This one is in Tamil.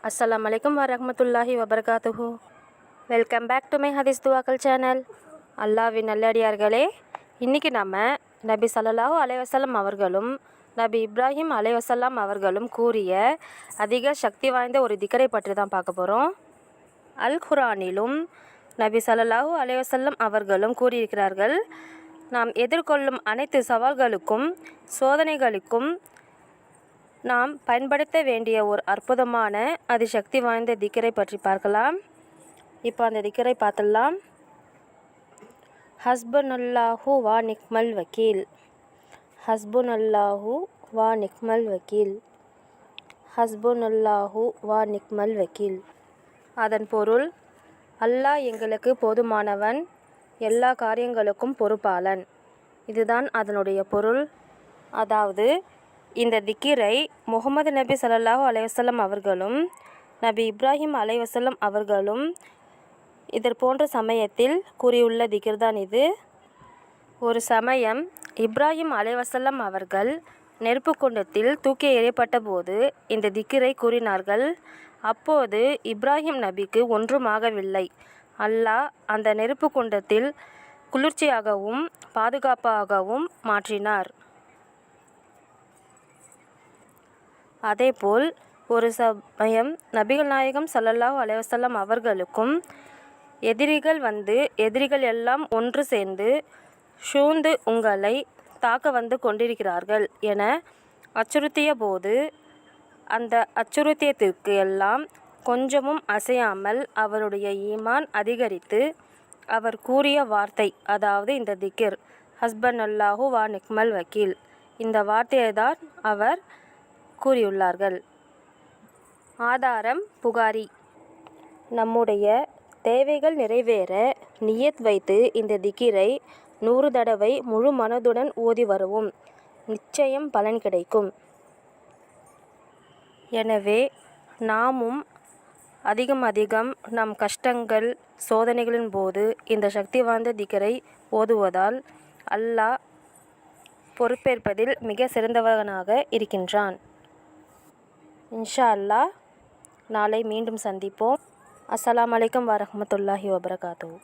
அஸ்ஸலாமு அலைக்கும் வரஹ்மத்துல்லாஹி வபரகாத்துஹு. வெல்கம் பேக் டு மை ஹதீஸ் துவாக்கள் சேனல். அல்லாஹ்வின் நல்லடியார்களே, இன்றைக்கி நம்ம நபி ஸல்லல்லாஹு அலைஹி வஸல்லம் அவர்களும் நபி இப்ராஹிம் அலைஹிஸ்ஸலாம் அவர்களும் கூறிய அதிக சக்தி வாய்ந்த ஒரு திக்ரை பற்றி தான் பார்க்க போகிறோம். அல் குர்ஆனிலும் நபி ஸல்லல்லாஹு அலைஹி வஸல்லம் அவர்களும் கூறியிருக்கிறார்கள், நாம் எதிர்கொள்ளும் அனைத்து சவால்களுக்கும் சோதனைகளுக்கும் நாம் பயன்படுத்த வேண்டிய ஒரு அற்புதமான அதிசக்தி வாய்ந்த திக்ரை பற்றி பார்க்கலாம். இப்போ அந்த திக்ரை பார்த்துடலாம். ஹஸ்புனல்லாஹு வா நிக்மல் வக்கீல். ஹஸ்புனல்லாஹு வா நிக்மல் வக்கீல். ஹஸ்புனல்லாஹு வா நிக்மல் வக்கீல். அதன் பொருள், அல்லாஹ் எங்களுக்கு போதுமானவன், எல்லா காரியங்களுக்கும் பொறுப்பாளன். இதுதான் அதனுடைய பொருள். அதாவது, இந்த திக்கிரை முஹம்மது நபி ஸல்லல்லாஹு அலைஹி வஸல்லம் அவர்களும் நபி இப்ராஹிம் அலைஹி வஸல்லம் அவர்களும் போன்ற சமயத்தில் கூறியுள்ள திக்ர் தான் இது. ஒரு சமயம் இப்ராஹிம் அலைஹி வஸல்லம் அவர்கள் நெருப்பு குண்டத்தில் தூக்கி எறியப்பட்ட போது இந்த திக்ரை கூறினார்கள். அப்போது இப்ராஹிம் நபிக்கு ஒன்றுமாகவில்லை. அல்லாஹ் அந்த நெருப்பு குண்டத்தில் குளிர்ச்சியாகவும் பாதுகாப்பாகவும் மாற்றினார். அதேபோல் ஒரு சமயம் நபிகள் நாயகம் ஸல்லல்லாஹு அலைஹி வஸல்லம் அவர்களுக்கும் எதிரிகள் எல்லாம் ஒன்று சேர்ந்து சூழ்ந்து உங்களை தாக்க வந்து கொண்டிருக்கிறார்கள் என அச்சுறுத்திய போது, அந்த அச்சுறுத்தியத்திற்கு எல்லாம் கொஞ்சமும் அசையாமல் அவருடைய ஈமான் அதிகரித்து அவர் கூறிய வார்த்தை, அதாவது இந்த திக்ர் ஹஸ்புனல்லாஹு வா நிக்மல் வக்கீல், இந்த வார்த்தையை தான் அவர் கூறியுள்ளார்கள். ஆதாரம் புகாரி. நம்முடைய தேவைகள் நிறைவேற நியத் வைத்து இந்த திக்ரை 100 தடவை முழு மனதுடன் ஓதி வருவோம். நிச்சயம் பலன் கிடைக்கும். எனவே நாமும் அதிகம் நம் கஷ்டங்கள் சோதனைகளின் போது இந்த சக்தி வாய்ந்த திக்ரை ஓதுவதால் அல்லாஹ் பொறுப்பேற்பதில் மிக சிறந்தவனாக இருக்கின்றான். இன்ஷா அல்லாஹ் நாளை மீண்டும் சந்திப்போம். அஸ்ஸலாமு அலைக்கும் வரஹ்மத்துல்லாஹி வபரகாத்துஹு.